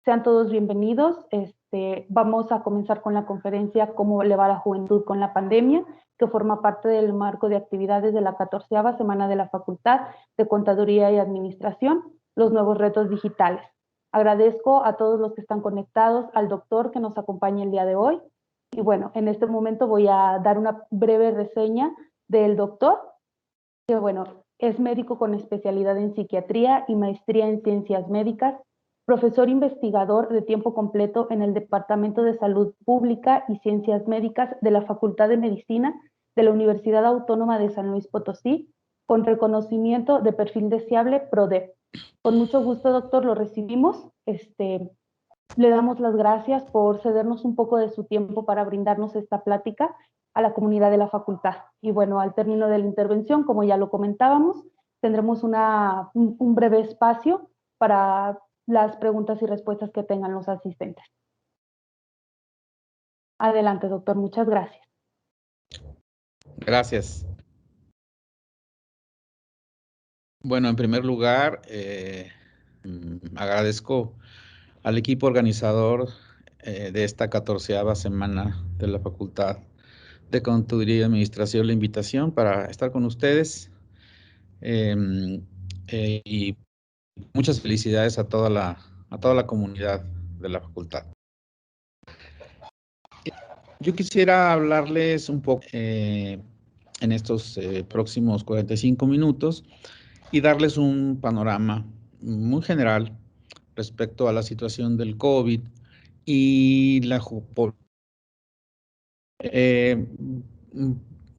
Sean todos bienvenidos. Vamos a comenzar con la conferencia Cómo le va a la juventud con la pandemia, que forma parte del marco de actividades de la 14ª semana de la Facultad de Contaduría y Administración, los nuevos retos digitales. Agradezco a todos los que están conectados, al doctor que nos acompaña el día de hoy. Y bueno, en este momento voy a dar una breve reseña del doctor, que bueno, es médico con especialidad en psiquiatría y maestría en ciencias médicas, profesor investigador de tiempo completo en el Departamento de Salud Pública y Ciencias Médicas de la Facultad de Medicina de la Universidad Autónoma de San Luis Potosí, con reconocimiento de perfil deseable PRODEP. Con mucho gusto, doctor, lo recibimos. Le damos las gracias por cedernos un poco de su tiempo para brindarnos esta plática a la comunidad de la facultad. Y bueno, al término de la intervención, como ya lo comentábamos, tendremos un breve espacio para las preguntas y respuestas que tengan los asistentes. Adelante, doctor. Muchas gracias. Gracias. Bueno, en primer lugar, agradezco al equipo organizador de esta 14ª semana de la Facultad de Contaduría y Administración la invitación para estar con ustedes y muchas felicidades a toda la comunidad de la facultad. Yo quisiera hablarles un poco en estos próximos 45 minutos y darles un panorama muy general respecto a la situación del COVID y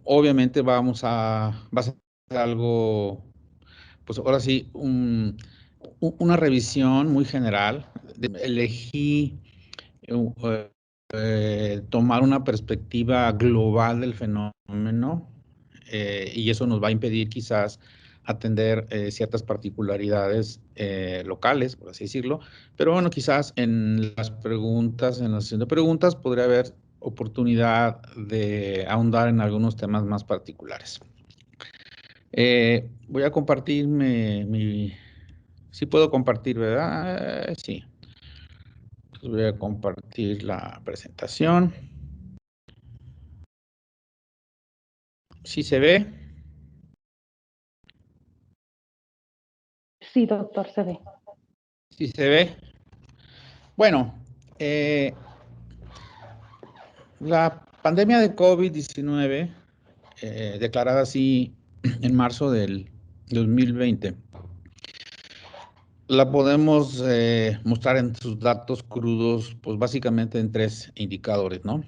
obviamente va a ser algo, pues ahora sí, una revisión muy general. Elegí tomar una perspectiva global del fenómeno y eso nos va a impedir quizás atender ciertas particularidades locales, por así decirlo, pero bueno, quizás en la sesión de preguntas podría haber oportunidad de ahondar en algunos temas más particulares. Voy a compartir sí puedo compartir, ¿verdad? Sí. Voy a compartir la presentación. ¿Sí se ve? Sí, doctor, se ve. ¿Sí se ve? Bueno, la pandemia de COVID-19, declarada así en marzo del 2020, la podemos mostrar en sus datos crudos, pues básicamente en 3 indicadores, ¿no?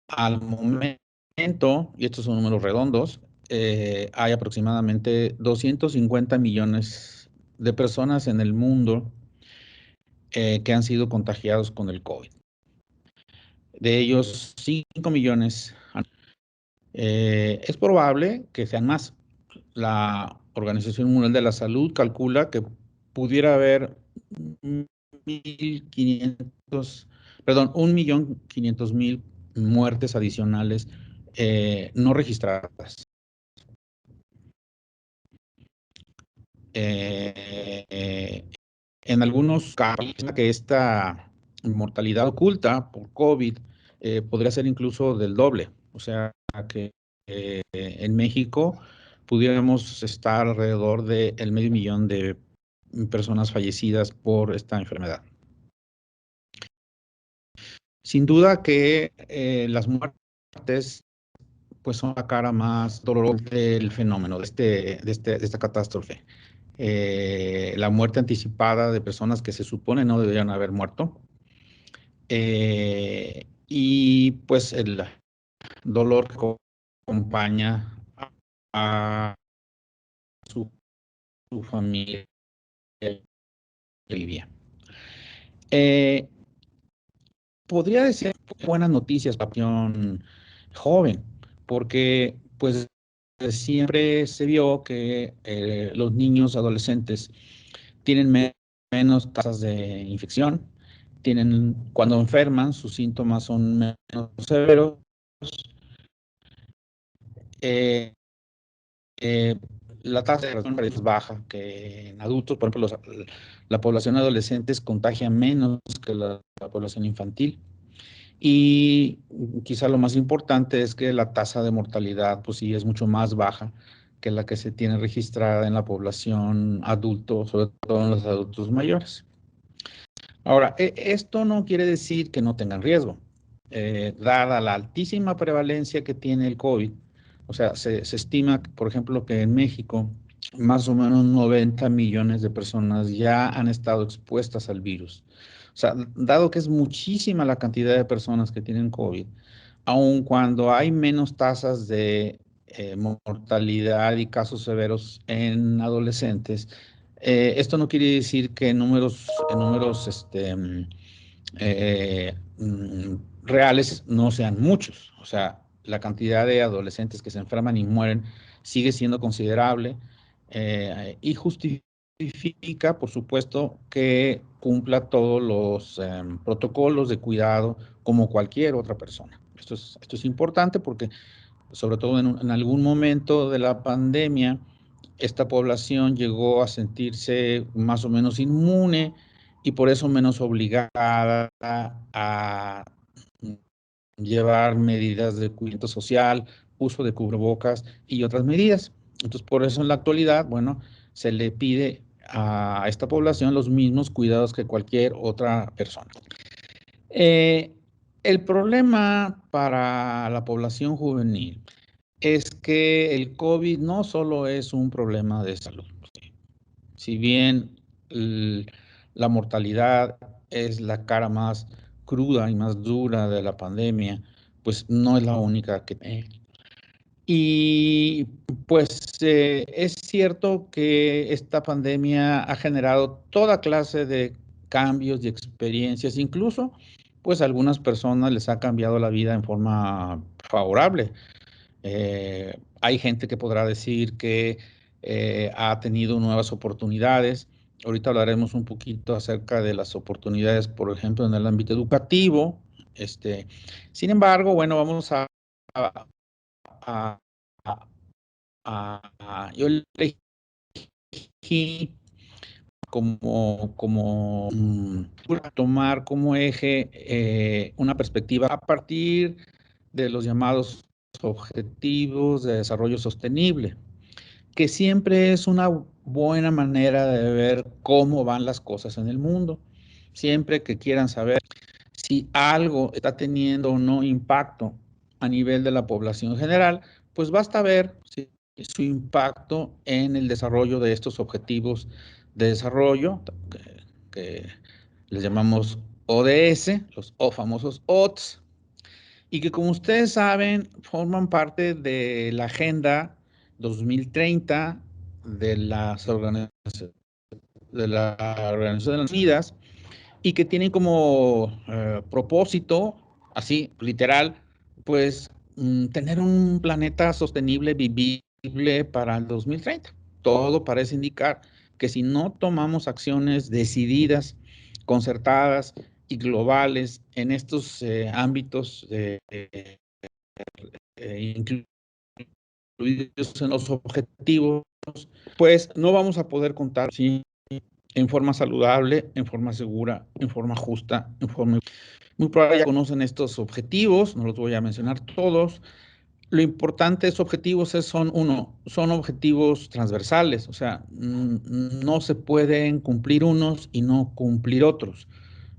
Al momento, y estos son números redondos, hay aproximadamente 250 millones de personas en el mundo que han sido contagiados con el COVID. De ellos, 5 millones. Es probable que sean más. La Organización Mundial de la Salud calcula que pudiera haber 1.500.000 muertes adicionales no registradas. En algunos casos, que esta mortalidad oculta por COVID podría ser incluso del doble. O sea que en México pudiéramos estar alrededor del 500.000 de personas fallecidas por esta enfermedad. Sin duda que las muertes pues son la cara más dolorosa del fenómeno, de esta catástrofe. La muerte anticipada de personas que se supone no deberían haber muerto. Y pues el dolor que acompaña a su familia que vivía. Podría decir buenas noticias para un joven, porque pues siempre se vio que los niños adolescentes tienen menos tasas de infección, cuando enferman sus síntomas son menos severos, la tasa de reacción es baja que en adultos. Por ejemplo, la población adolescente contagia menos que la población infantil. Y quizá lo más importante es que la tasa de mortalidad, pues sí, es mucho más baja que la que se tiene registrada en la población adulto, sobre todo en los adultos mayores. Ahora, esto no quiere decir que no tengan riesgo. Dada la altísima prevalencia que tiene el COVID, o sea, se estima, por ejemplo, que en México más o menos 90 millones de personas ya han estado expuestas al virus. O sea, dado que es muchísima la cantidad de personas que tienen COVID, aun cuando hay menos tasas de mortalidad y casos severos en adolescentes, esto no quiere decir que reales no sean muchos. O sea, la cantidad de adolescentes que se enferman y mueren sigue siendo considerable y justifica, por supuesto, que cumpla todos los protocolos de cuidado como cualquier otra persona. Esto es importante porque, sobre todo en algún momento de la pandemia, esta población llegó a sentirse más o menos inmune y por eso menos obligada a llevar medidas de cuidado social, uso de cubrebocas y otras medidas. Entonces, por eso en la actualidad, bueno, se le pide a esta población los mismos cuidados que cualquier otra persona. Eh, el problema para la población juvenil es que el COVID no solo es un problema de salud. Si bien la mortalidad es la cara más cruda y más dura de la pandemia, pues no es la única que tiene. Y pues es cierto que esta pandemia ha generado toda clase de cambios y experiencias, incluso pues a algunas personas les ha cambiado la vida en forma favorable. Hay gente que podrá decir que ha tenido nuevas oportunidades. Ahorita hablaremos un poquito acerca de las oportunidades, por ejemplo, en el ámbito educativo. Sin embargo, bueno, vamos a, a, yo elegí tomar como eje una perspectiva a partir de los llamados objetivos de desarrollo sostenible, que siempre es una buena manera de ver cómo van las cosas en el mundo. Siempre que quieran saber si algo está teniendo o no impacto a nivel de la población general, pues basta ver si su impacto en el desarrollo de estos objetivos de desarrollo, que les llamamos ODS, los famosos OTS, y que como ustedes saben, forman parte de la Agenda 2030 de de la Organización de las Naciones Unidas y que tienen como propósito, así, literal, pues tener un planeta sostenible, vivible para el 2030. Todo parece indicar que si no tomamos acciones decididas, concertadas y globales en estos ámbitos incluidos en los objetivos, pues no vamos a poder contar, ¿sí?, en forma saludable, en forma segura, en forma justa, en forma... Muy probable ya conocen estos objetivos, no los voy a mencionar todos. Lo importante de estos objetivos son objetivos transversales, o sea, no se pueden cumplir unos y no cumplir otros.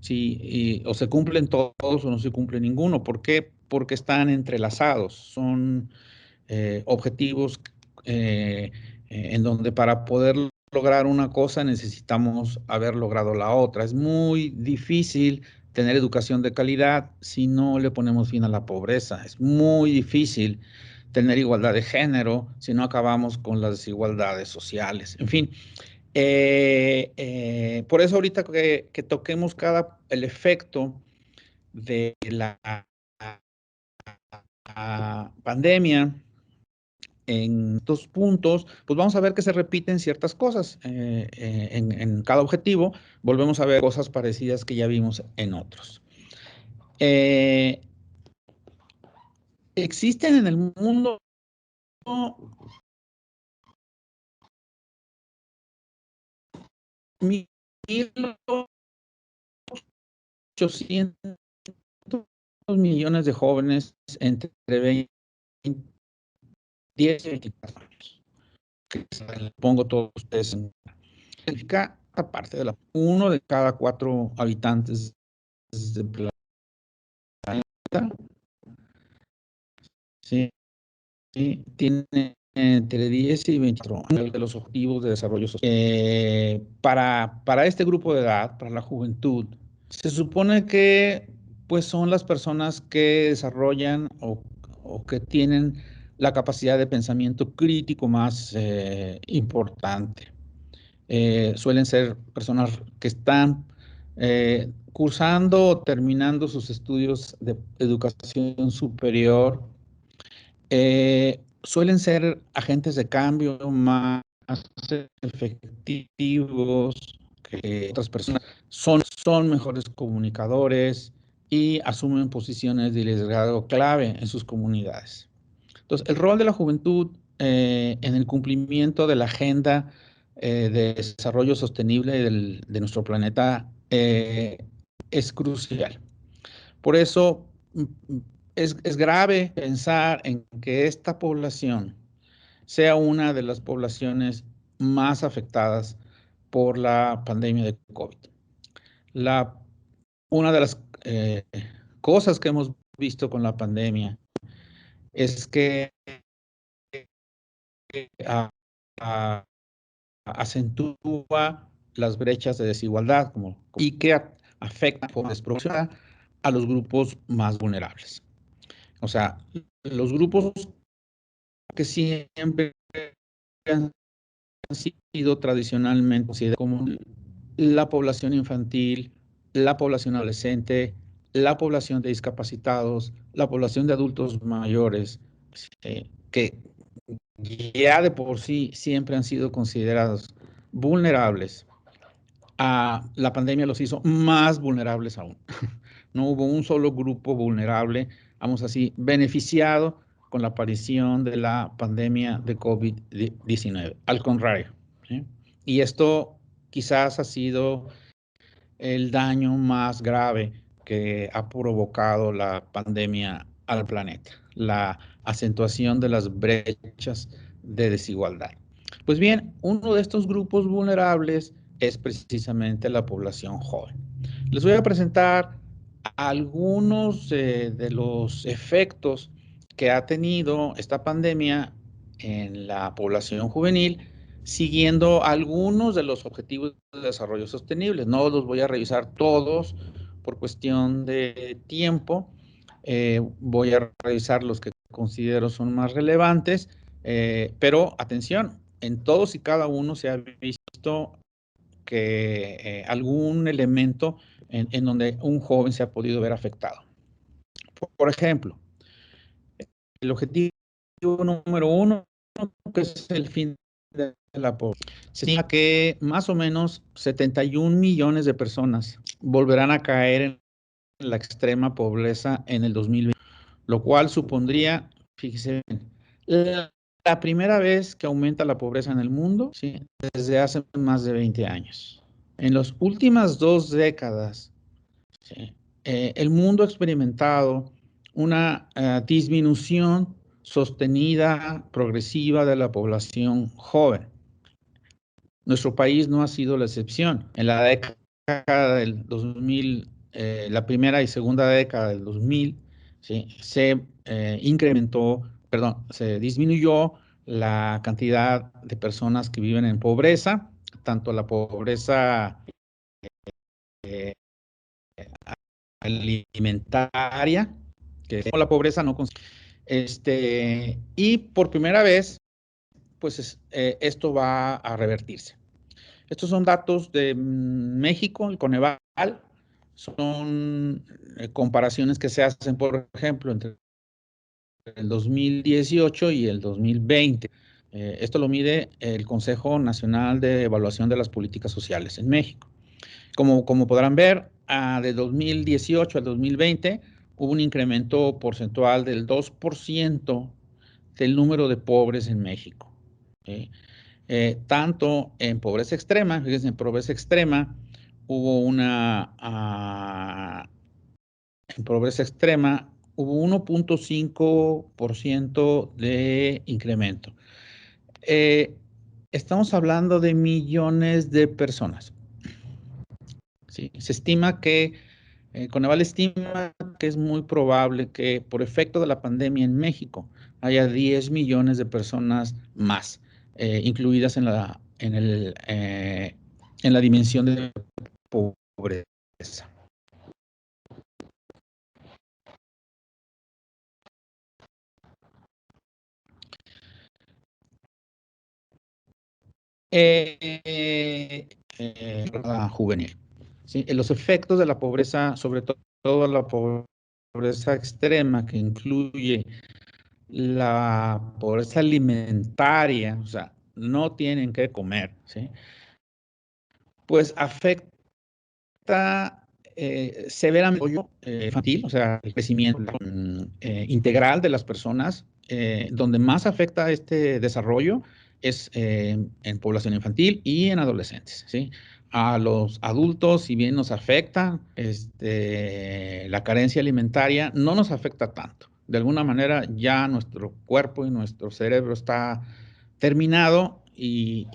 Sí, o se cumplen todos o no se cumple ninguno. ¿Por qué? Porque están entrelazados, son objetivos en donde para poder lograr una cosa necesitamos haber logrado la otra. Es muy difícil tener educación de calidad si no le ponemos fin a la pobreza. Es muy difícil tener igualdad de género si no acabamos con las desigualdades sociales. En fin, por eso ahorita que toquemos el efecto de la pandemia en estos puntos, pues vamos a ver que se repiten ciertas cosas en cada objetivo. Volvemos a ver cosas parecidas que ya vimos en otros. Existen en el mundo 1.800 millones de jóvenes entre 10 y 24 años. Que pongo todos ustedes en significa aparte de uno de cada 4 habitantes del planeta, ¿sí? Sí, tiene entre 10 y 24 años de los objetivos de desarrollo social. Para este grupo de edad, para la juventud, se supone que pues son las personas que desarrollan o que tienen la capacidad de pensamiento crítico más importante. Suelen ser personas que están cursando o terminando sus estudios de educación superior. Suelen ser agentes de cambio más efectivos que otras personas. Son mejores comunicadores y asumen posiciones de liderazgo clave en sus comunidades. Entonces, el rol de la juventud en el cumplimiento de la agenda de desarrollo sostenible de nuestro planeta es crucial. Por eso es grave pensar en que esta población sea una de las poblaciones más afectadas por la pandemia de COVID. Una de las cosas que hemos visto con la pandemia es que acentúa las brechas de desigualdad y que afecta por desproporción a los grupos más vulnerables. O sea, los grupos que siempre han sido tradicionalmente considerados como la población infantil, la población adolescente, la población de discapacitados, la población de adultos mayores, que ya de por sí siempre han sido considerados vulnerables. La pandemia los hizo más vulnerables aún. No hubo un solo grupo vulnerable, vamos así, beneficiado con la aparición de la pandemia de COVID-19. Al contrario, ¿sí? Y esto quizás ha sido el daño más grave que ha provocado la pandemia al planeta, la acentuación de las brechas de desigualdad. Pues bien, uno de estos grupos vulnerables es precisamente la población joven. Les voy a presentar algunos de los efectos que ha tenido esta pandemia en la población juvenil, siguiendo algunos de los objetivos de desarrollo sostenible. No los voy a revisar todos por cuestión de tiempo. Voy a revisar los que considero son más relevantes, pero atención, en todos y cada uno se ha visto que algún elemento en donde un joven se ha podido ver afectado. Por ejemplo, el objetivo número 1, que es el fin de la pobreza. Se estima que más o menos 71 millones de personas volverán a caer en la extrema pobreza en el 2020, lo cual supondría, fíjese bien, la primera vez que aumenta la pobreza en el mundo, ¿sí?, desde hace más de 20 años. En las últimas 2 décadas, ¿sí?, el mundo ha experimentado una disminución sostenida, progresiva de la población joven. Nuestro país no ha sido la excepción. En la década del 2000, la primera y segunda década del 2000, ¿sí?, se se disminuyó la cantidad de personas que viven en pobreza, tanto la pobreza alimentaria, que es la pobreza no y por primera vez, pues esto va a revertirse. Estos son datos de México, el Coneval, son comparaciones que se hacen, por ejemplo, entre el 2018 y el 2020. Esto lo mide el Consejo Nacional de Evaluación de las Políticas Sociales en México. Como podrán ver, de 2018 al 2020 hubo un incremento porcentual del 2% del número de pobres en México. ¿Sí? tanto en pobreza extrema, fíjense, en pobreza extrema hubo en pobreza extrema hubo 1.5% de incremento. Estamos hablando de millones de personas. ¿Sí? Se estima que, Coneval estima que es muy probable que por efecto de la pandemia en México haya 10 millones de personas más, incluidas en la dimensión de pobreza. Juvenil. ¿Sí? Los efectos de la pobreza, sobre todo la pobreza extrema, que incluye la pobreza alimentaria, o sea, no tienen que comer, ¿sí? Pues afecta severamente el desarrollo infantil, o sea, el crecimiento integral de las personas. Donde más afecta este desarrollo es en población infantil y en adolescentes, ¿sí? A los adultos, si bien nos afecta la carencia alimentaria, no nos afecta tanto. De alguna manera ya nuestro cuerpo y nuestro cerebro está terminado y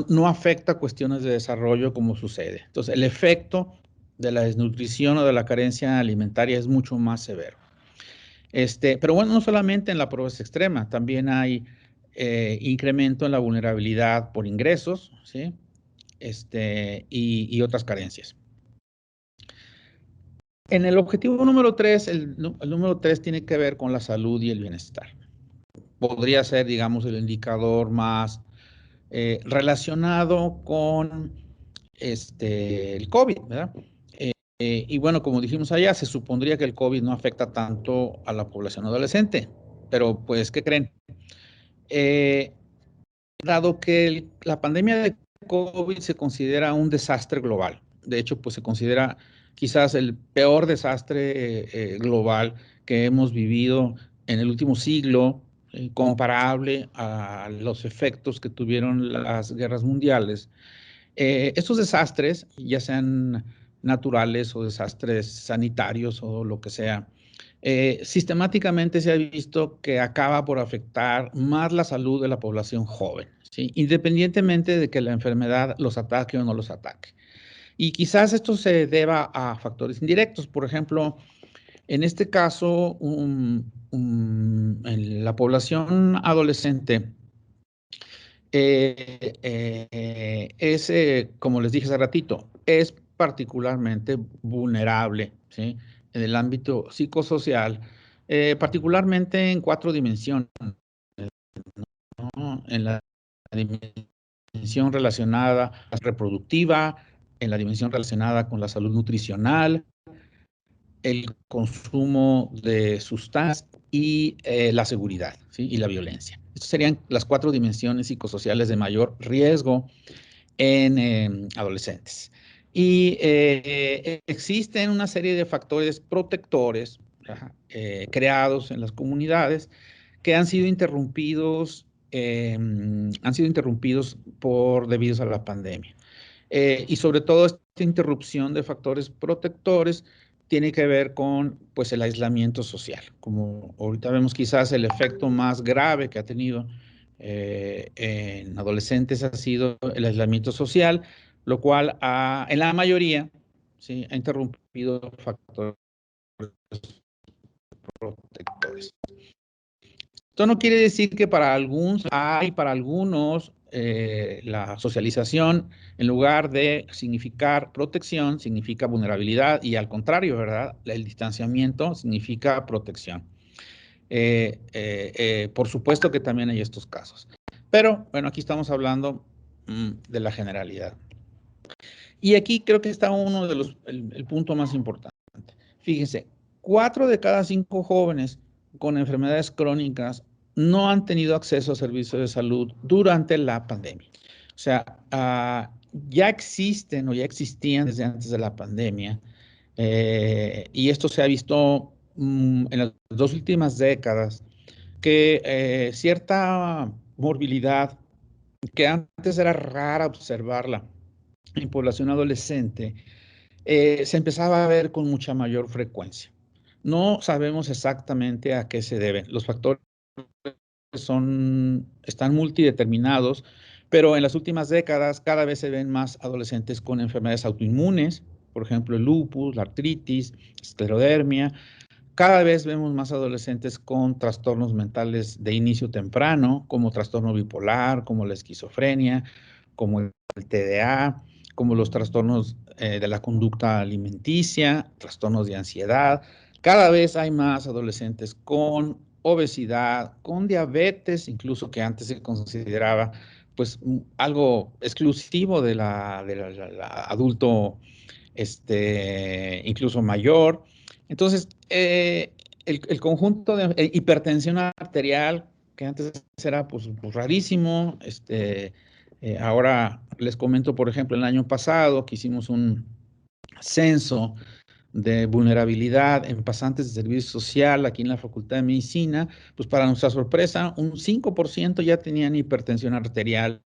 no afecta cuestiones de desarrollo como sucede. Entonces, el efecto de la desnutrición o de la carencia alimentaria es mucho más severo. Pero bueno, no solamente en la pobreza extrema, también hay incremento en la vulnerabilidad por ingresos, ¿sí? Y otras carencias. En el objetivo número 3, el número 3 tiene que ver con la salud y el bienestar. Podría ser, digamos, el indicador más relacionado con el COVID, ¿verdad? Y bueno, como dijimos allá, se supondría que el COVID no afecta tanto a la población adolescente, pero pues, ¿qué creen? Dado que la pandemia de COVID se considera un desastre global, de hecho, pues se considera quizás el peor desastre global que hemos vivido en el último siglo, comparable a los efectos que tuvieron las guerras mundiales. Estos desastres, ya sean naturales o desastres sanitarios o lo que sea, sistemáticamente se ha visto que acaba por afectar más la salud de la población joven, ¿sí? Independientemente de que la enfermedad los ataque o no los ataque. Y quizás esto se deba a factores indirectos. Por ejemplo, en este caso, en la población adolescente, como les dije hace ratito, es particularmente vulnerable, ¿sí? En el ámbito psicosocial, particularmente en 4 dimensiones, ¿no? En la dimensión relacionada a la reproductiva, en la dimensión relacionada con la salud nutricional, el consumo de sustancias y la seguridad, ¿sí? Y la violencia. Estas serían las 4 dimensiones psicosociales de mayor riesgo en adolescentes. Y existen una serie de factores protectores creados en las comunidades que han sido interrumpidos debido a la pandemia. Y sobre todo esta interrupción de factores protectores tiene que ver con pues, el aislamiento social. Como ahorita vemos, quizás el efecto más grave que ha tenido en adolescentes ha sido el aislamiento social, lo cual en la mayoría, ¿sí?, ha interrumpido factores protectores. Esto no quiere decir que para algunos la socialización, en lugar de significar protección, significa vulnerabilidad, y al contrario, ¿verdad? El distanciamiento significa protección. Por supuesto que también hay estos casos. Pero, bueno, aquí estamos hablando de la generalidad. Y aquí creo que está el punto más importante. Fíjense, 4 de cada 5 jóvenes con enfermedades crónicas no han tenido acceso a servicios de salud durante la pandemia. O sea, ya existen o ya existían desde antes de la pandemia, y esto se ha visto en las 2 últimas décadas, que cierta morbilidad que antes era rara observarla en población adolescente, se empezaba a ver con mucha mayor frecuencia. No sabemos exactamente a qué se deben. Los factores están multideterminados, pero en las últimas décadas cada vez se ven más adolescentes con enfermedades autoinmunes, por ejemplo, el lupus, la artritis, esclerodermia. Cada vez vemos más adolescentes con trastornos mentales de inicio temprano, como trastorno bipolar, como la esquizofrenia, como el TDA, como los trastornos de la conducta alimenticia, trastornos de ansiedad. Cada vez hay más adolescentes con obesidad, con diabetes, incluso que antes se consideraba pues algo exclusivo de la adulto incluso mayor. Entonces, el conjunto de hipertensión arterial, que antes era pues rarísimo, ahora les comento, por ejemplo, el año pasado que hicimos un censo de vulnerabilidad en pasantes de servicio social aquí en la Facultad de Medicina, pues para nuestra sorpresa, un 5% ya tenían hipertensión arterial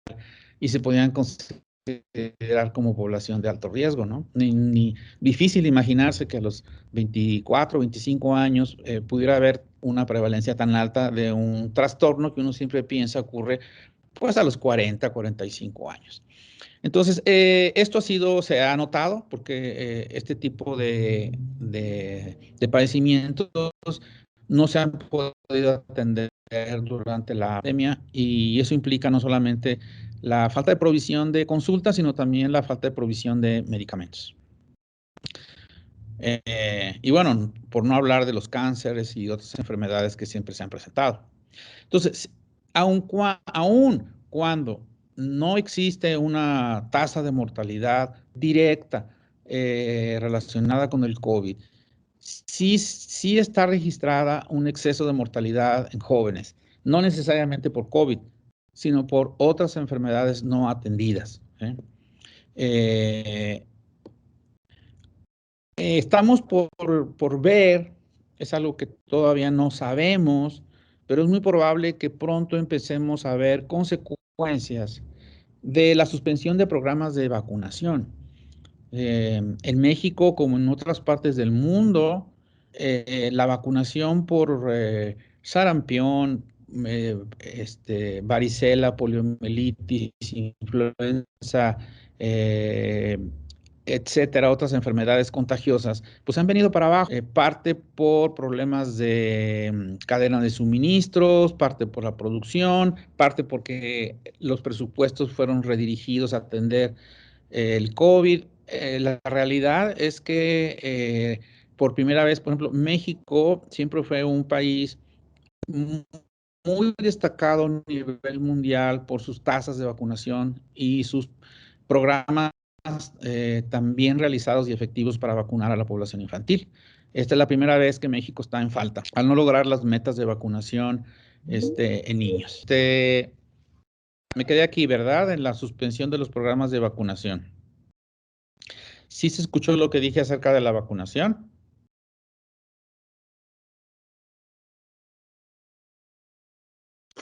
y se podían considerar como población de alto riesgo, ¿no? Ni difícil imaginarse que a los 24, 25 años pudiera haber una prevalencia tan alta de un trastorno que uno siempre piensa ocurre pues a los 40, 45 años. Entonces, esto se ha notado porque este tipo de padecimientos no se han podido atender durante la pandemia y eso implica no solamente la falta de provisión de consultas, sino también la falta de provisión de medicamentos. Y bueno, por no hablar de los cánceres y otras enfermedades que siempre se han presentado. Entonces, aun cuando no existe una tasa de mortalidad directa relacionada con el COVID, sí está registrada un exceso de mortalidad en jóvenes, no necesariamente por COVID, sino por otras enfermedades no atendidas. Estamos por ver, es algo que todavía no sabemos, pero es muy probable que pronto empecemos a ver consecuencias de la suspensión de programas de vacunación. En México, como en otras partes del mundo, la vacunación por sarampión, varicela, poliomielitis, influenza, eh, etcétera, otras enfermedades contagiosas, pues han venido para abajo, parte por problemas de cadena de suministros, parte por la producción, parte porque los presupuestos fueron redirigidos a atender el COVID. La realidad es que por primera vez, por ejemplo, México siempre fue un país muy destacado a nivel mundial por sus tasas de vacunación y sus programas también realizados y efectivos para vacunar a la población infantil. Esta es la primera vez que México está en falta al no lograr las metas de vacunación en niños. Me quedé aquí, ¿verdad? En la suspensión de los programas de vacunación. ¿Sí se escuchó lo que dije acerca de la vacunación?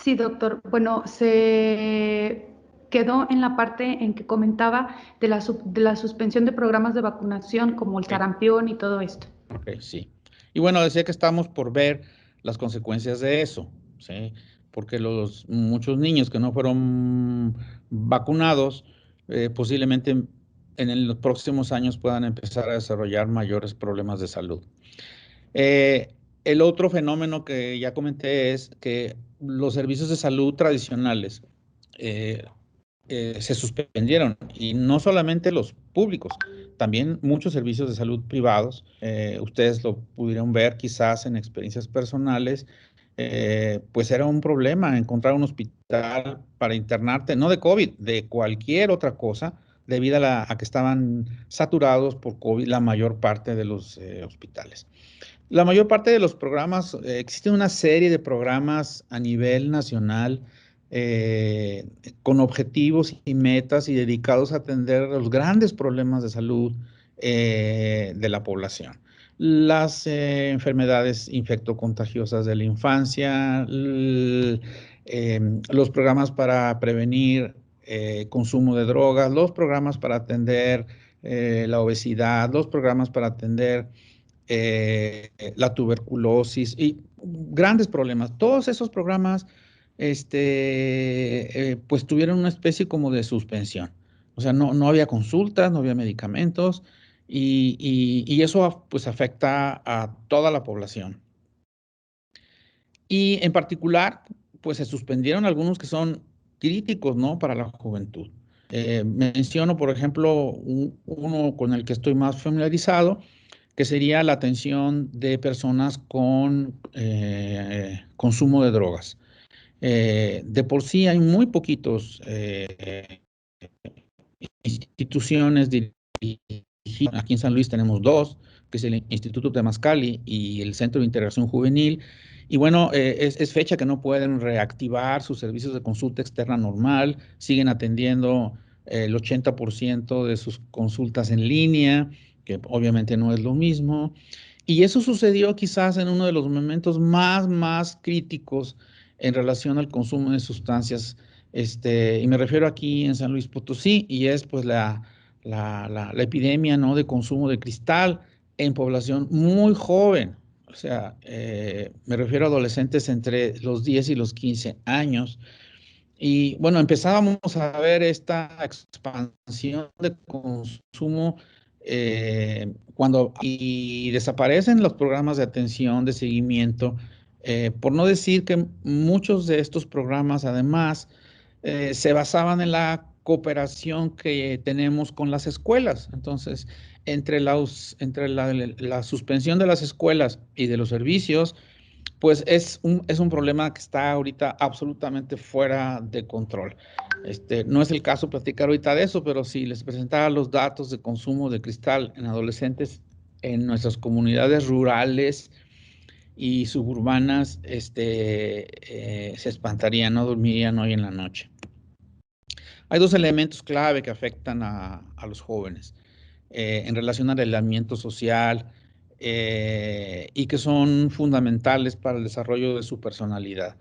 Sí, doctor. Bueno, se quedó en la parte en que comentaba de la suspensión de programas de vacunación como el Okay. sarampión y todo esto. Ok, sí. Y bueno, decía que estamos por ver las consecuencias de eso, ¿sí? Porque muchos niños que no fueron vacunados, posiblemente en los próximos años puedan empezar a desarrollar mayores problemas de salud. El otro fenómeno que ya comenté es que los servicios de salud tradicionales eh, se suspendieron y no solamente los públicos, también muchos servicios de salud privados. Ustedes lo pudieron ver quizás en experiencias personales, pues era un problema encontrar un hospital para internarte, no de COVID, de cualquier otra cosa, debido a que estaban saturados por COVID la mayor parte de los hospitales. La mayor parte de los programas, existe una serie de programas a nivel nacional eh, con objetivos y metas y dedicados a atender los grandes problemas de salud de la población. Las enfermedades infectocontagiosas de la infancia, los programas para prevenir consumo de drogas, los programas para atender la obesidad, los programas para atender la tuberculosis y grandes problemas. Todos esos programas, pues tuvieron una especie como de suspensión. O sea, no había consultas, no había medicamentos y eso pues afecta a toda la población. Y en particular, pues se suspendieron algunos que son críticos, ¿no? Para la juventud. Menciono, por ejemplo, uno con el que estoy más familiarizado, que sería la atención de personas con consumo de drogas. De por sí hay muy poquitos instituciones dirigidas. Aquí en San Luis tenemos dos, que es el Instituto Temazcali y el Centro de Integración Juvenil. Y bueno, es fecha que no pueden reactivar sus servicios de consulta externa normal, siguen atendiendo el 80% de sus consultas en línea, que obviamente no es lo mismo. Y eso sucedió quizás en uno de los momentos más críticos en relación al consumo de sustancias, y me refiero aquí en San Luis Potosí, y es pues la epidemia, ¿no? De consumo de cristal en población muy joven. O sea, me refiero a adolescentes entre los 10 y los 15 años. Y bueno, empezábamos a ver esta expansión de consumo y desaparecen los programas de atención, de seguimiento, por no decir que muchos de estos programas además se basaban en la cooperación que tenemos con las escuelas. Entonces, entre la suspensión de las escuelas y de los servicios, pues es un problema que está ahorita absolutamente fuera de control. No es el caso platicar ahorita de eso, pero si les presentara los datos de consumo de cristal en adolescentes en nuestras comunidades rurales y suburbanas, se espantarían, no dormirían hoy en la noche. Hay dos elementos clave que afectan a los jóvenes en relación al aislamiento social y que son fundamentales para el desarrollo de su personalidad,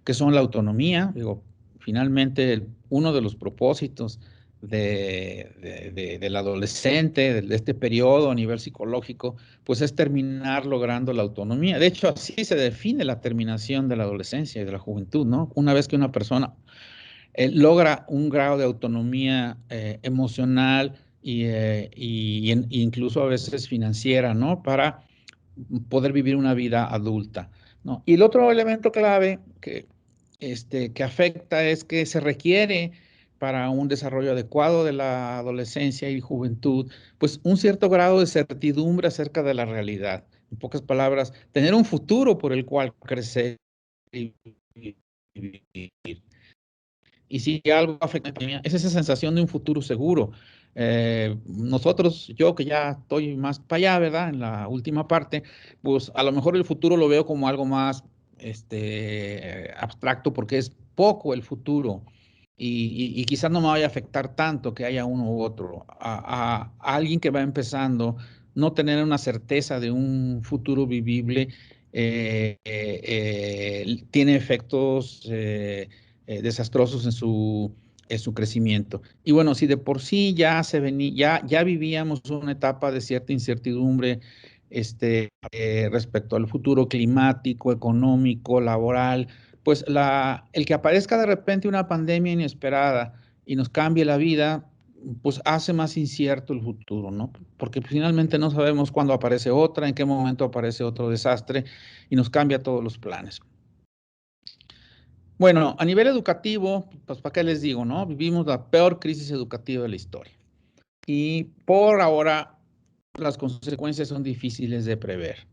que son la autonomía. Digo, finalmente, uno de los propósitos del adolescente, de este periodo a nivel psicológico, pues es terminar logrando la autonomía. De hecho, así se define la terminación de la adolescencia y de la juventud, ¿no? Una vez que una persona logra un grado de autonomía emocional y incluso a veces financiera, ¿no? Para poder vivir una vida adulta, ¿no? Y el otro elemento clave que afecta es que se requiere para un desarrollo adecuado de la adolescencia y juventud, pues un cierto grado de certidumbre acerca de la realidad. En pocas palabras, tener un futuro por el cual crecer y vivir. Y si algo afecta a mí, es esa sensación de un futuro seguro. Nosotros, yo que ya estoy más para allá, ¿verdad? En la última parte, pues a lo mejor el futuro lo veo como algo más abstracto porque es poco el futuro y quizás no me vaya a afectar tanto que haya uno u otro. A alguien que va empezando, no tener una certeza de un futuro vivible tiene efectos desastrosos en su crecimiento. Y bueno, si de por sí ya vivíamos una etapa de cierta incertidumbre respecto al futuro climático, económico, laboral, pues el que aparezca de repente una pandemia inesperada y nos cambie la vida, pues hace más incierto el futuro, ¿no? Porque finalmente no sabemos cuándo aparece otra, en qué momento aparece otro desastre y nos cambia todos los planes. Bueno, a nivel educativo, pues para qué les digo, ¿no? Vivimos la peor crisis educativa de la historia. Y por ahora las consecuencias son difíciles de prever.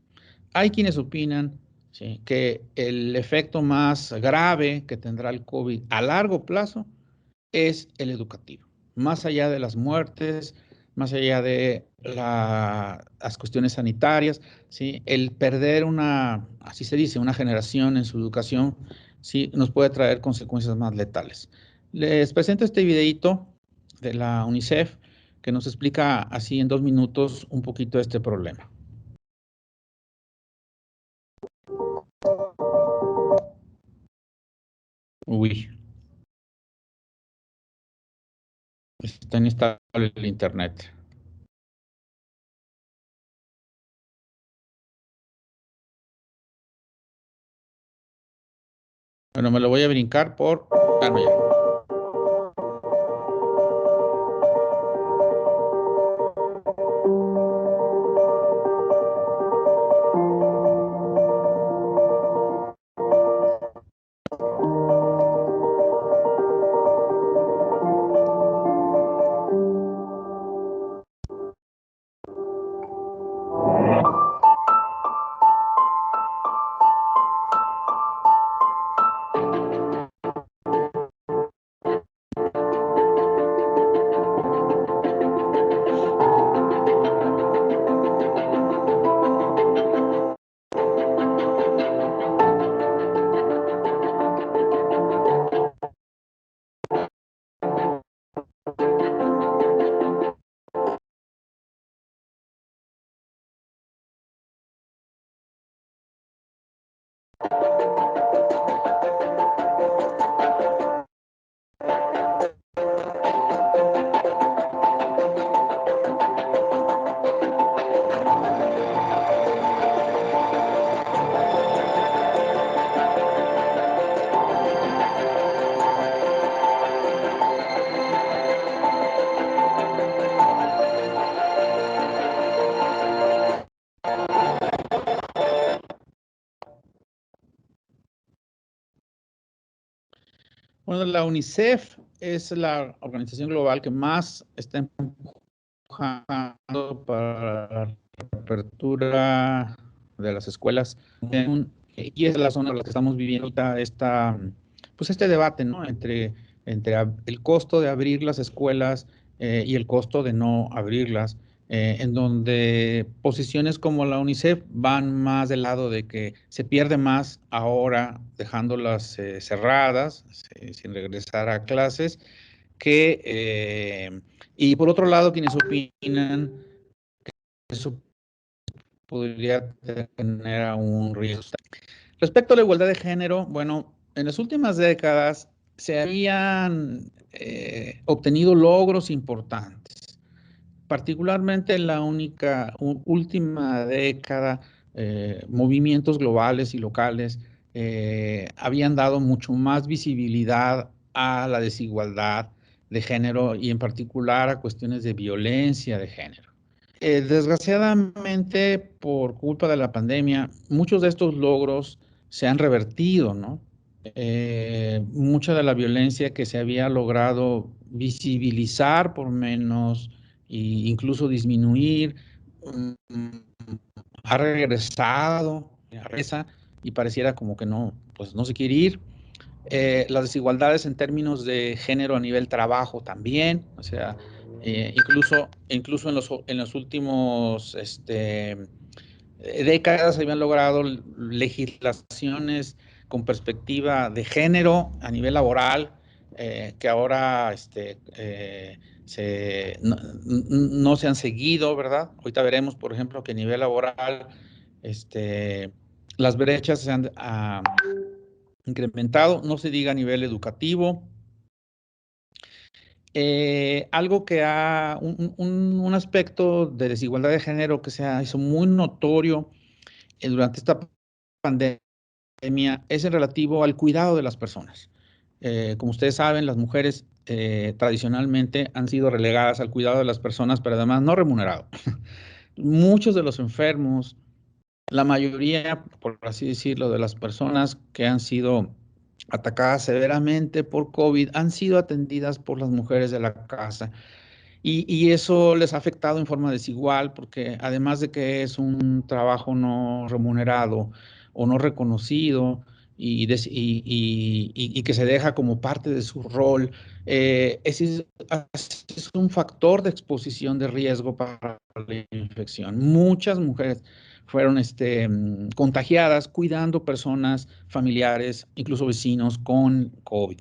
Hay quienes opinan, ¿sí?, que el efecto más grave que tendrá el COVID a largo plazo es el educativo. Más allá de las muertes, más allá de las cuestiones sanitarias, ¿sí?, el perder así se dice, una generación en su educación, sí, nos puede traer consecuencias más letales. Les presento este videito de la UNICEF que nos explica así en 2 minutos un poquito este problema. Uy. Está inestable el internet. Bueno, me lo voy a brincar por... Ah, no, ya. Bueno, la UNICEF es la organización global que más está empujando para la apertura de las escuelas. Y es la zona en la que estamos viviendo ahorita pues este debate, ¿no? Entre el costo de abrir las escuelas y el costo de no abrirlas, en donde posiciones como la UNICEF van más del lado de que se pierde más ahora dejándolas cerradas, sin regresar a clases, y por otro lado, quienes opinan que eso podría tener un riesgo. Respecto a la igualdad de género, bueno, en las últimas décadas se habían obtenido logros importantes, particularmente en la última década, movimientos globales y locales habían dado mucho más visibilidad a la desigualdad de género y en particular a cuestiones de violencia de género. Desgraciadamente, por culpa de la pandemia, muchos de estos logros se han revertido, ¿no? Mucha de la violencia que se había logrado visibilizar por menos e incluso disminuir, ha regresado, regresa y pareciera como que no, pues no se quiere ir. Las desigualdades en términos de género a nivel trabajo también, o sea, incluso en los últimos décadas se habían logrado legislaciones con perspectiva de género a nivel laboral, que ahora no se han seguido, ¿verdad? Ahorita veremos, por ejemplo, que a nivel laboral las brechas se han incrementado, no se diga a nivel educativo. Algo que un aspecto de desigualdad de género que se hizo muy notorio durante esta pandemia es el relativo al cuidado de las personas. Como ustedes saben, las mujeres tradicionalmente han sido relegadas al cuidado de las personas, pero además no remunerado. Muchos de los enfermos, la mayoría, por así decirlo, de las personas que han sido atacadas severamente por COVID han sido atendidas por las mujeres de la casa. Y eso les ha afectado en forma desigual porque además de que es un trabajo no remunerado o no reconocido y que se deja como parte de su rol, es un factor de exposición de riesgo para la infección. Muchas mujeres fueron contagiadas cuidando personas familiares, incluso vecinos con COVID.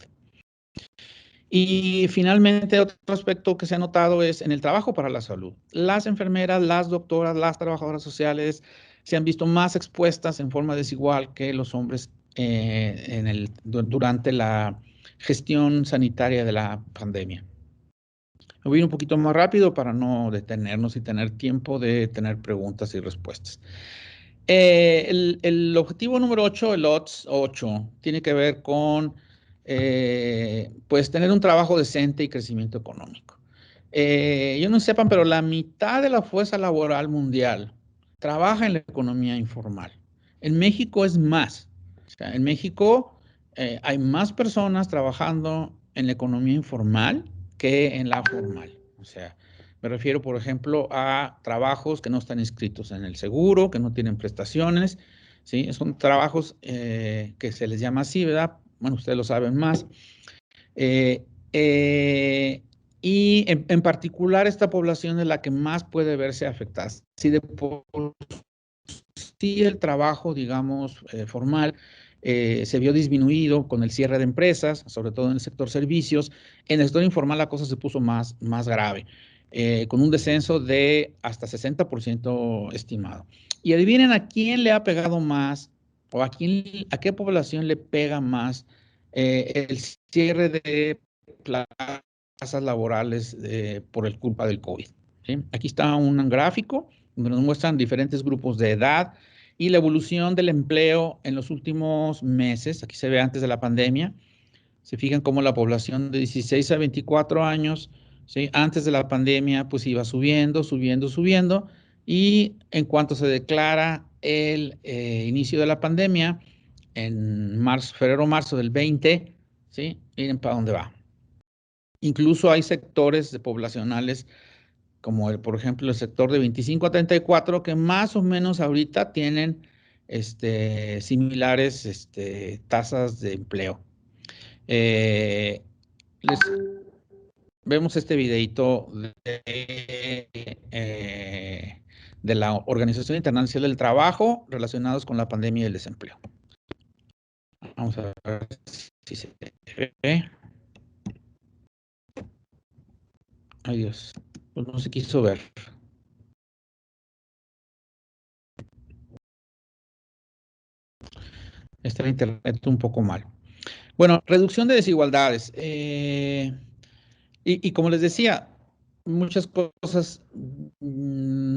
Y finalmente, otro aspecto que se ha notado es en el trabajo para la salud. Las enfermeras, las doctoras, las trabajadoras sociales se han visto más expuestas en forma desigual que los hombres durante la gestión sanitaria de la pandemia. Voy a ir un poquito más rápido para no detenernos y tener tiempo de tener preguntas y respuestas. El objetivo número 8, el OTS 8, tiene que ver con pues tener un trabajo decente y crecimiento económico. Yo no sepan, pero la mitad de la fuerza laboral mundial trabaja en la economía informal. En México es más. O sea, en México hay más personas trabajando en la economía informal que en la formal. O sea, me refiero, por ejemplo, a trabajos que no están inscritos en el seguro, que no tienen prestaciones, ¿sí? Son trabajos que se les llama así, ¿verdad? Bueno, ustedes lo saben más. Eh, eh, y en particular esta población es la que más puede verse afectada. Si de por sí el trabajo, digamos, formal se vio disminuido con el cierre de empresas, sobre todo en el sector servicios, en el sector informal la cosa se puso más grave, con un descenso de hasta 60% estimado. Y adivinen a quién le ha pegado más o a qué población le pega más el cierre de plazas laborales por el culpa del COVID. ¿Sí? Aquí está un gráfico donde nos muestran diferentes grupos de edad y la evolución del empleo en los últimos meses. Aquí se ve antes de la pandemia. Se fijan cómo la población de 16 a 24 años, ¿sí? Antes de la pandemia, pues iba subiendo, subiendo, subiendo. Y en cuanto se declara el inicio de la pandemia, en marzo, febrero, marzo del 20, ¿sí? Miren para dónde va. Incluso hay sectores poblacionales como por ejemplo el sector de 25 a 34, que más o menos ahorita tienen similares tasas de empleo. Les vemos este videito de la Organización Internacional del Trabajo relacionados con la pandemia y el desempleo. Vamos a ver si se ve. Ay Dios, pues no se quiso ver. Está el internet un poco mal. Bueno, reducción de desigualdades. Y como les decía, muchas cosas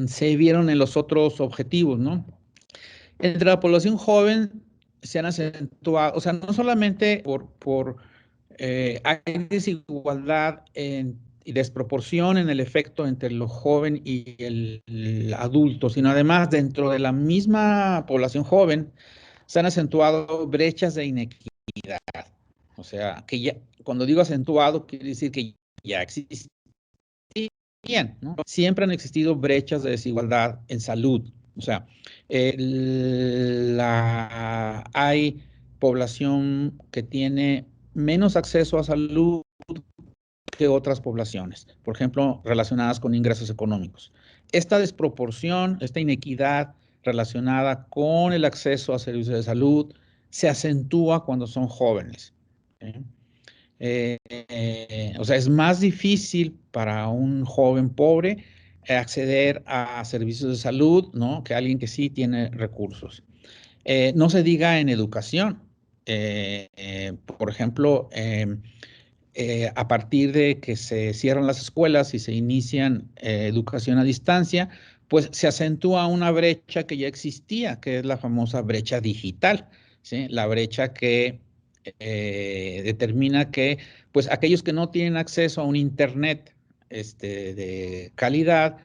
se vieron en los otros objetivos, ¿no? Entre la población joven se han acentuado, o sea, no solamente hay desigualdad y desproporción en el efecto entre lo joven y el adulto, sino además dentro de la misma población joven se han acentuado brechas de inequidad. O sea, que ya, cuando digo acentuado, quiere decir que ya existían, ¿no? Siempre han existido brechas de desigualdad en salud. O sea, hay población que tiene menos acceso a salud que otras poblaciones, por ejemplo, relacionadas con ingresos económicos. Esta desproporción, esta inequidad relacionada con el acceso a servicios de salud se acentúa cuando son jóvenes. ¿Sí? O sea, es más difícil para un joven pobre acceder a servicios de salud, ¿no? Que alguien que sí tiene recursos. No se diga en educación. Por ejemplo, a partir de que se cierran las escuelas y se inician educación a distancia, pues se acentúa una brecha que ya existía, que es la famosa brecha digital, ¿sí? La brecha que determina que pues aquellos que no tienen acceso a un internet de calidad,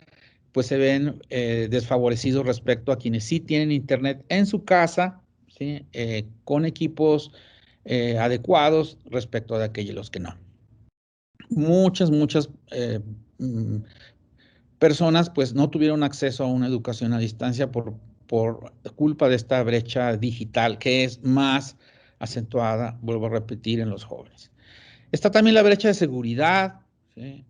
pues se ven desfavorecidos respecto a quienes sí tienen internet en su casa, ¿sí? Con equipos adecuados respecto a aquellos que no. Muchas personas pues no tuvieron acceso a una educación a distancia por culpa de esta brecha digital que es más acentuada, vuelvo a repetir, en los jóvenes. Está también la brecha de seguridad, ¿sí?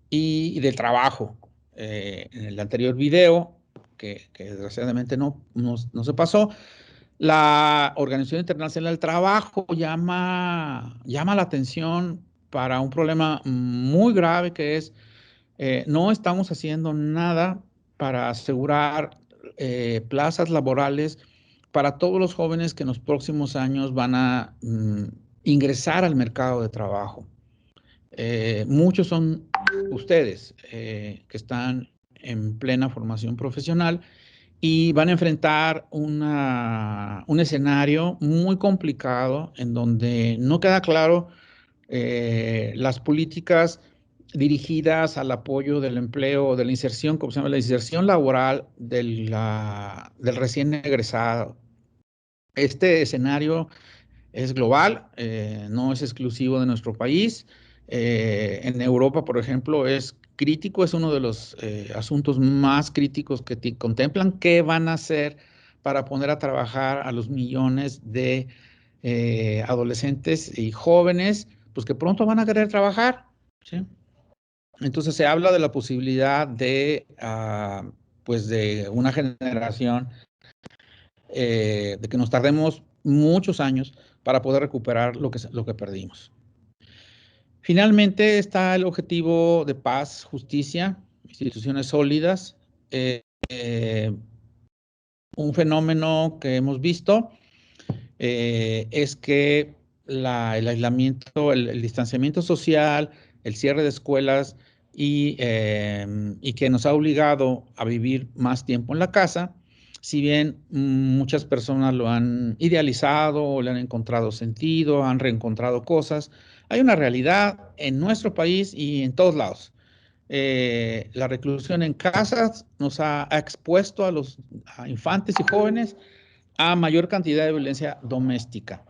Y del trabajo. En el anterior video, que desgraciadamente no se pasó, la Organización Internacional del Trabajo llama la atención para un problema muy grave que es no estamos haciendo nada para asegurar plazas laborales para todos los jóvenes que en los próximos años van a ingresar al mercado de trabajo. Muchos son ustedes que están en plena formación profesional y van a enfrentar un escenario muy complicado en donde no queda claro las políticas dirigidas al apoyo del empleo, de la inserción, como se llama, la inserción laboral del recién egresado. Este escenario es global, no es exclusivo de nuestro país. En Europa, por ejemplo, es crítico, es uno de los asuntos más críticos que contemplan qué van a hacer para poner a trabajar a los millones de adolescentes y jóvenes, pues que pronto van a querer trabajar, ¿sí? Entonces se habla de la posibilidad pues de una generación de que nos tardemos muchos años para poder recuperar lo que perdimos. Finalmente está el objetivo de paz, justicia, instituciones sólidas, un fenómeno que hemos visto es que el aislamiento, el distanciamiento social, el cierre de escuelas y que nos ha obligado a vivir más tiempo en la casa, si bien muchas personas lo han idealizado, le han encontrado sentido, han reencontrado cosas, hay una realidad en nuestro país y en todos lados. La reclusión en casas nos ha expuesto a infantes y jóvenes a mayor cantidad de violencia doméstica.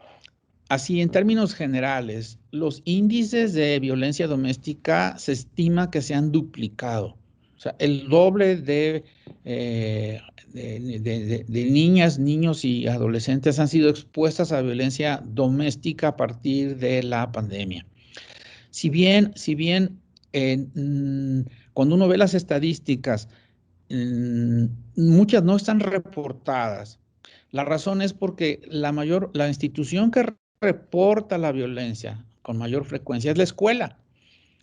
Así, en términos generales, los índices de violencia doméstica se estima que se han duplicado. O sea, el doble de niñas, niños y adolescentes han sido expuestas a violencia doméstica a partir de la pandemia. Si bien cuando uno ve las estadísticas, muchas no están reportadas. La razón es porque la institución que reporta la violencia con mayor frecuencia es la escuela.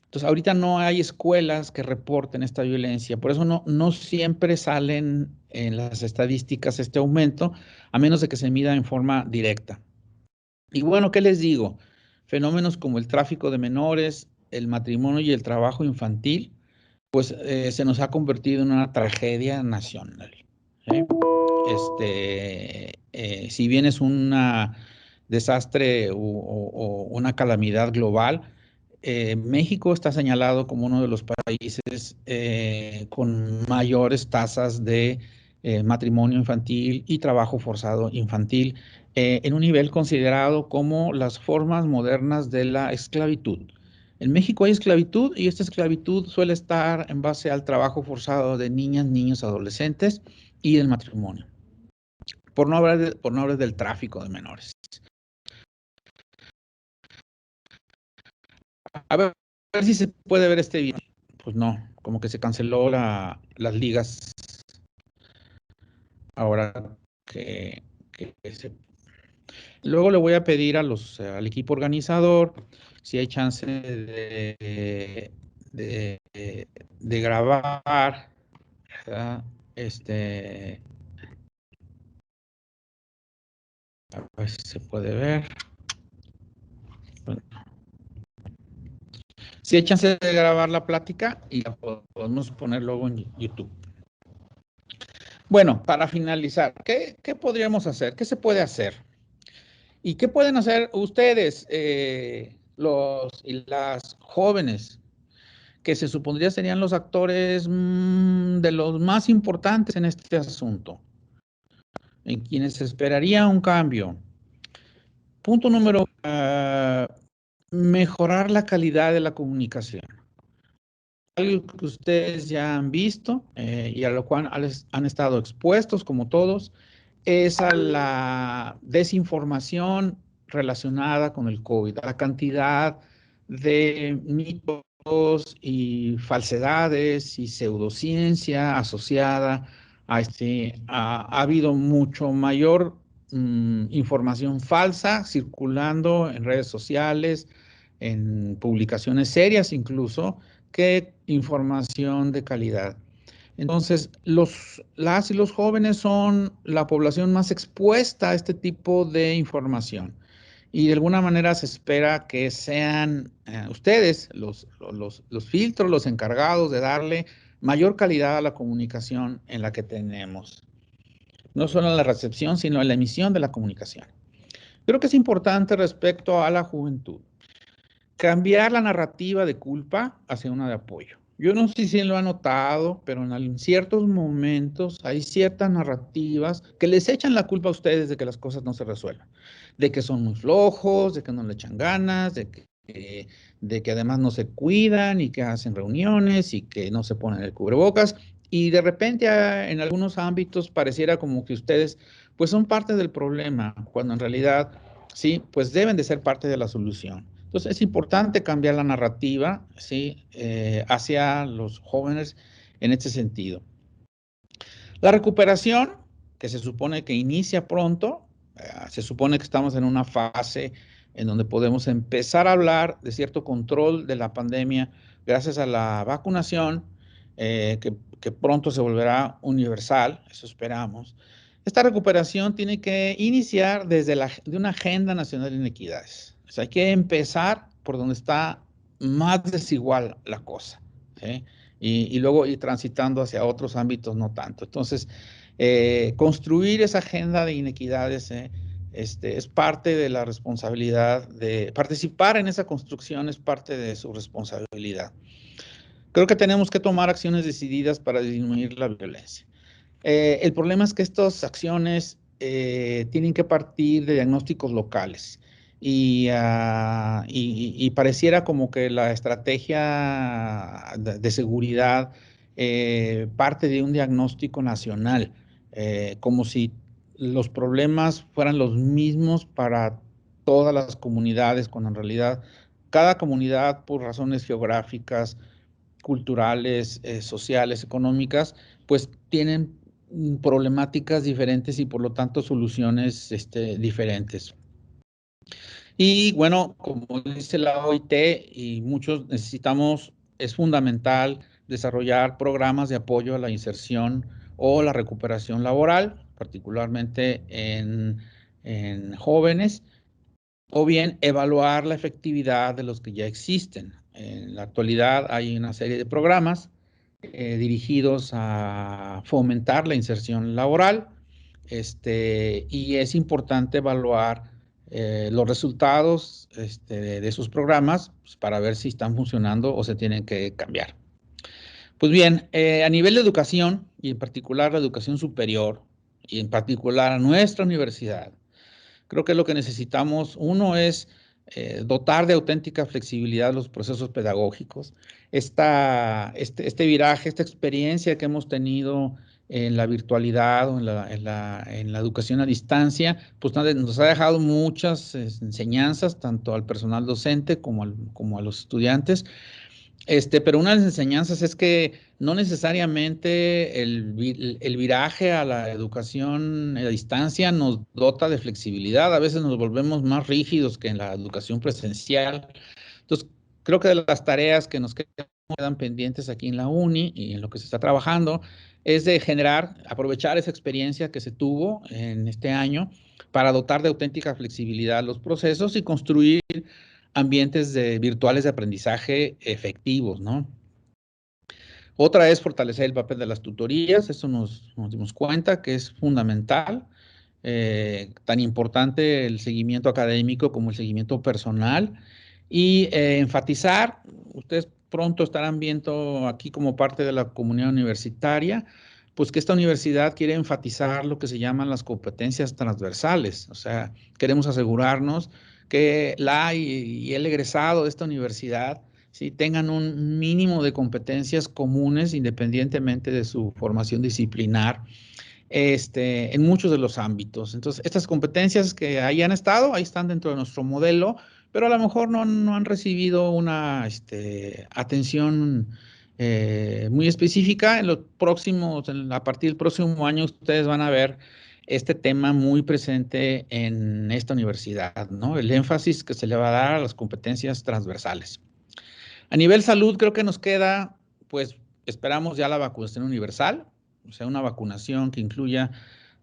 Entonces, ahorita no hay escuelas que reporten esta violencia, por eso no siempre salen en las estadísticas este aumento, a menos de que se mida en forma directa. Y bueno, ¿qué les digo? Fenómenos como el tráfico de menores, el matrimonio y el trabajo infantil, pues se nos ha convertido en una tragedia nacional, ¿sí? Si bien es un desastre o una calamidad global, México está señalado como uno de los países con mayores tasas de matrimonio infantil y trabajo forzado infantil, en un nivel considerado como las formas modernas de la esclavitud. En México hay esclavitud y esta esclavitud suele estar en base al trabajo forzado de niñas, niños, adolescentes y del matrimonio. Por no hablar del tráfico de menores. A ver si se puede ver este video. Pues no, como que se canceló las ligas ahora que se... Luego le voy a pedir al equipo organizador si hay chance de grabar, ¿verdad? A ver si se puede ver. Si hay chance de grabar la plática y la podemos poner luego en YouTube. Bueno, para finalizar, ¿qué podríamos hacer? ¿Qué se puede hacer? ¿Y qué pueden hacer ustedes, los y las jóvenes, que se supondría serían los actores de los más importantes en este asunto, en quienes se esperaría un cambio? Punto número, mejorar la calidad de la comunicación. Algo que ustedes ya han visto y a lo cual han estado expuestos, como todos, es a la desinformación relacionada con el COVID, a la cantidad de mitos y falsedades y pseudociencia asociada a ha habido mucho mayor información falsa circulando en redes sociales, en publicaciones serias incluso, que información de calidad. Entonces, las y los jóvenes son la población más expuesta a este tipo de información. y de alguna manera se espera que sean ustedes los filtros, los encargados de darle mayor calidad a la comunicación en la que tenemos. No solo en la recepción, sino en la emisión de la comunicación. Creo que es importante respecto a la juventud cambiar la narrativa de culpa hacia una de apoyo. Yo no sé si lo han notado, pero en ciertos momentos hay ciertas narrativas que les echan la culpa a ustedes de que las cosas no se resuelvan, de que son muy flojos, de que no le echan ganas, de que además no se cuidan y que hacen reuniones y que no se ponen el cubrebocas. Y de repente en algunos ámbitos pareciera como que ustedes pues son parte del problema, cuando en realidad sí, pues deben de ser parte de la solución. Entonces es importante cambiar la narrativa, ¿sí? Hacia los jóvenes en este sentido. La recuperación, que se supone que inicia pronto, se supone que estamos en una fase en donde podemos empezar a hablar de cierto control de la pandemia gracias a la vacunación, que pronto se volverá universal, eso esperamos. Esta recuperación tiene que iniciar desde de una agenda nacional de inequidades. O sea, hay que empezar por donde está más desigual la cosa, ¿sí? Y luego ir transitando hacia otros ámbitos no tanto. Entonces, construir esa agenda de inequidades es parte de la responsabilidad de participar en esa construcción, es parte de su responsabilidad. Creo que tenemos que tomar acciones decididas para disminuir la violencia. El problema es que estas acciones tienen que partir de diagnósticos locales y pareciera como que la estrategia de seguridad parte de un diagnóstico nacional, como si los problemas fueran los mismos para todas las comunidades, cuando en realidad cada comunidad, por razones geográficas, culturales, sociales, económicas, pues tienen problemáticas diferentes y por lo tanto soluciones diferentes. Y bueno, como dice la OIT y muchos necesitamos, es fundamental desarrollar programas de apoyo a la inserción o la recuperación laboral, particularmente en jóvenes, o bien evaluar la efectividad de los que ya existen. En la actualidad hay una serie de programas dirigidos a fomentar la inserción laboral, y es importante evaluar los resultados de esos programas pues, para ver si están funcionando o se tienen que cambiar. Pues bien, a nivel de educación, y en particular la educación superior, y en particular a nuestra universidad, creo que lo que necesitamos, uno es dotar de auténtica flexibilidad los procesos pedagógicos. Este viraje, esta experiencia que hemos tenido en la virtualidad o en la educación a distancia, pues nos ha dejado muchas enseñanzas, tanto al personal docente como a los estudiantes. Pero una de las enseñanzas es que no necesariamente el viraje a la educación a distancia nos dota de flexibilidad. A veces nos volvemos más rígidos que en la educación presencial. Entonces, creo que de las tareas que nos quedan pendientes aquí en la uni y en lo que se está trabajando es de aprovechar esa experiencia que se tuvo en este año para dotar de auténtica flexibilidad los procesos y construir ambientes virtuales de aprendizaje efectivos, ¿no? Otra es fortalecer el papel de las tutorías, eso nos dimos cuenta que es fundamental, tan importante el seguimiento académico como el seguimiento personal y enfatizar, ustedes pronto estarán viendo aquí como parte de la comunidad universitaria, pues que esta universidad quiere enfatizar lo que se llaman las competencias transversales, o sea, queremos asegurarnos que y el egresado de esta universidad ¿sí? Tengan un mínimo de competencias comunes independientemente de su formación disciplinar en muchos de los ámbitos. Entonces, estas competencias que ahí han estado, ahí están dentro de nuestro modelo, pero a lo mejor no han recibido una atención muy específica. En los próximos, a partir del próximo año, ustedes van a ver este tema muy presente en esta universidad, ¿no? El énfasis que se le va a dar a las competencias transversales. A nivel salud, creo que nos queda, pues esperamos ya la vacunación universal, o sea, una vacunación que incluya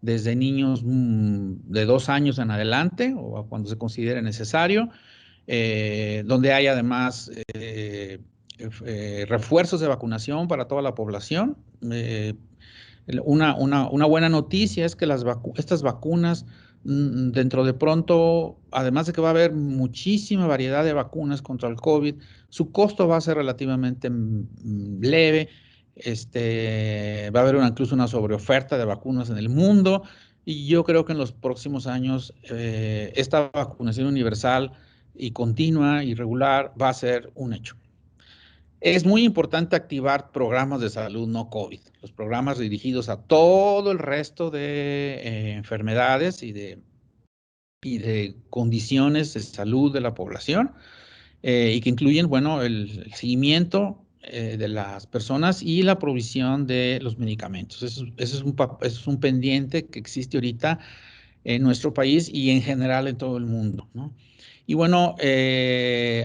desde niños de 2 años en adelante o cuando se considere necesario, donde hay además refuerzos de vacunación para toda la población. Una buena noticia es que estas vacunas, dentro de pronto, además de que va a haber muchísima variedad de vacunas contra el COVID, su costo va a ser relativamente leve. Va a haber incluso una sobreoferta de vacunas en el mundo y yo creo que en los próximos años esta vacunación universal y continua y regular va a ser un hecho. Es muy importante activar programas de salud no COVID, los programas dirigidos a todo el resto de enfermedades y de condiciones de salud de la población, y que incluyen, bueno, el seguimiento de las personas y la provisión de los medicamentos. Eso es un pendiente que existe ahorita en nuestro país y en general en todo el mundo, ¿no? Y bueno,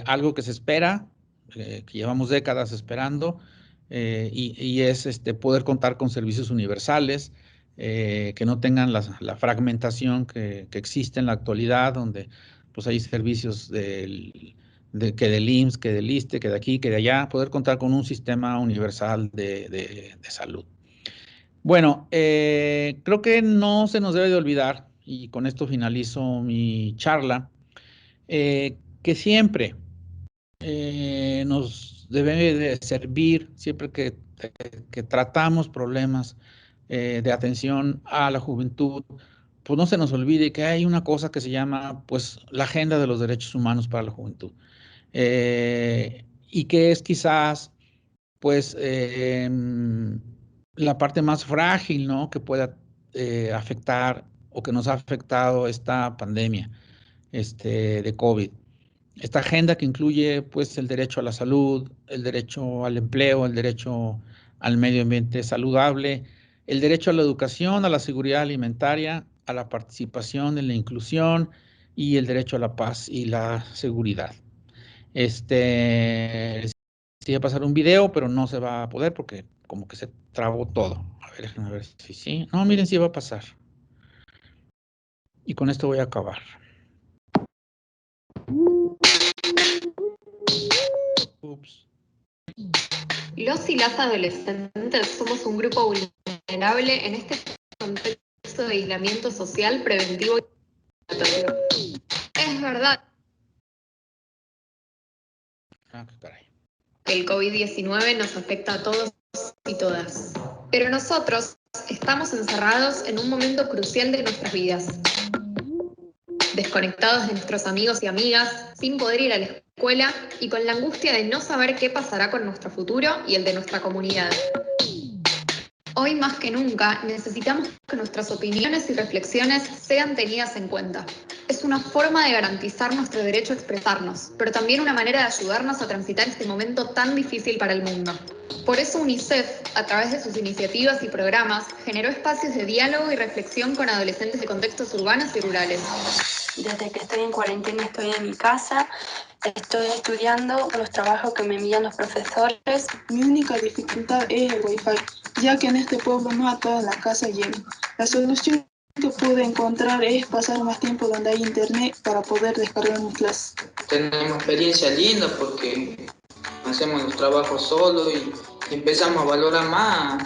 algo que se espera, que llevamos décadas esperando, y es poder contar con servicios universales, que no tengan la fragmentación que existe en la actualidad, donde pues hay servicios que del IMSS, que del ISSSTE, que de aquí, que de allá, poder contar con un sistema universal de salud. Bueno, creo que no se nos debe de olvidar, y con esto finalizo mi charla, que siempre nos debe de servir, siempre que tratamos problemas de atención a la juventud, pues no se nos olvide que hay una cosa que se llama pues la Agenda de los Derechos Humanos para la Juventud, y que es quizás pues la parte más frágil, ¿no?, que pueda afectar o que nos ha afectado esta pandemia de COVID. Esta agenda que incluye pues el derecho a la salud, el derecho al empleo, el derecho al medio ambiente saludable, el derecho a la educación, a la seguridad alimentaria, a la participación en la inclusión y el derecho a la paz y la seguridad. Sí va a pasar un video, pero no se va a poder porque como que se trabó todo. A ver, déjenme ver si sí. No, miren, sí va a pasar. Y con esto voy a acabar. Ups. Los y las adolescentes somos un grupo vulnerable en este contexto de aislamiento social preventivo y obligatorio. Es verdad Qué caray. que el COVID-19 nos afecta a todos y todas, pero nosotros estamos encerrados en un momento crucial de nuestras vidas, desconectados de nuestros amigos y amigas, sin poder ir a la escuela y con la angustia de no saber qué pasará con nuestro futuro y el de nuestra comunidad. Hoy más que nunca necesitamos que nuestras opiniones y reflexiones sean tenidas en cuenta. Es una forma de garantizar nuestro derecho a expresarnos, pero también una manera de ayudarnos a transitar este momento tan difícil para el mundo. Por eso UNICEF, a través de sus iniciativas y programas, generó espacios de diálogo y reflexión con adolescentes de contextos urbanos y rurales. Desde que estoy en cuarentena estoy en mi casa, estoy estudiando los trabajos que me envían los profesores. Mi única dificultad es el Wi-Fi, ya que en este pueblo no a todas las casas llegan. La solución que pude encontrar es pasar más tiempo donde hay internet para poder descargar mis clases. Tenemos experiencia linda porque hacemos los trabajos solos y empezamos a valorar más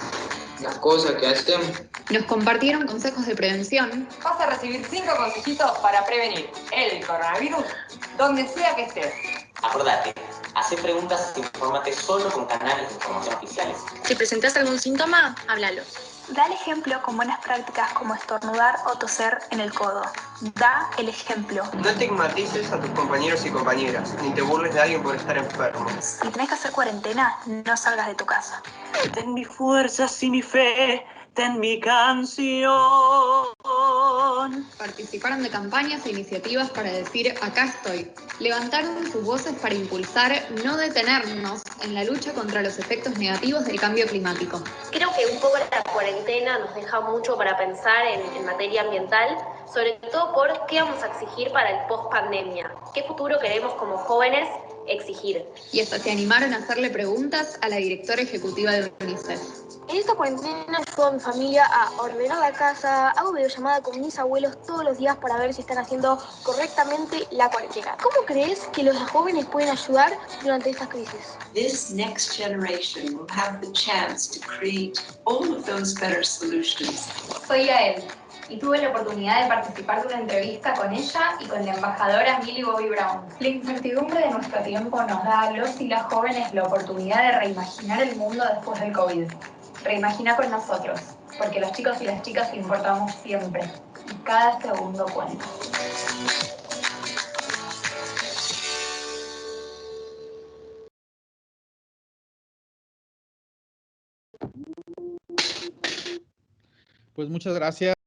las cosas que hacemos. Nos compartieron consejos de prevención. Vas a recibir 5 consejitos para prevenir el coronavirus donde sea que estés. Acordate, haz preguntas e informate solo con canales de información oficiales. Si presentas algún síntoma, háblalo. Da el ejemplo con buenas prácticas como estornudar o toser en el codo. Da el ejemplo. No estigmatices a tus compañeros y compañeras, ni te burles de alguien por estar enfermo. Si tenés que hacer cuarentena, no salgas de tu casa. Ten mi fuerza y mi fe, ten mi canción. Participaron de campañas e iniciativas para decir acá estoy. Levantaron sus voces para impulsar no detenernos en la lucha contra los efectos negativos del cambio climático. Creo que un poco la cuarentena nos deja mucho para pensar en materia ambiental, sobre todo por qué vamos a exigir para el post-pandemia. ¿Qué futuro queremos como jóvenes exigir? Y hasta se animaron a hacerle preguntas a la directora ejecutiva de UNICEF. En esta cuarentena ayudo a mi familia a ordenar la casa, hago videollamada con mis abuelos todos los días para ver si están haciendo correctamente la cuarentena. ¿Cómo crees que los jóvenes pueden ayudar durante estas crisis? This next generation will have the chance to create all of those better solutions. Soy Yael y tuve la oportunidad de participar de una entrevista con ella y con la embajadora Millie Bobby Brown. La incertidumbre de nuestro tiempo nos da a los y las jóvenes la oportunidad de reimaginar el mundo después del COVID. Reimagina con nosotros, porque los chicos y las chicas importamos siempre y cada segundo cuenta. Pues muchas gracias.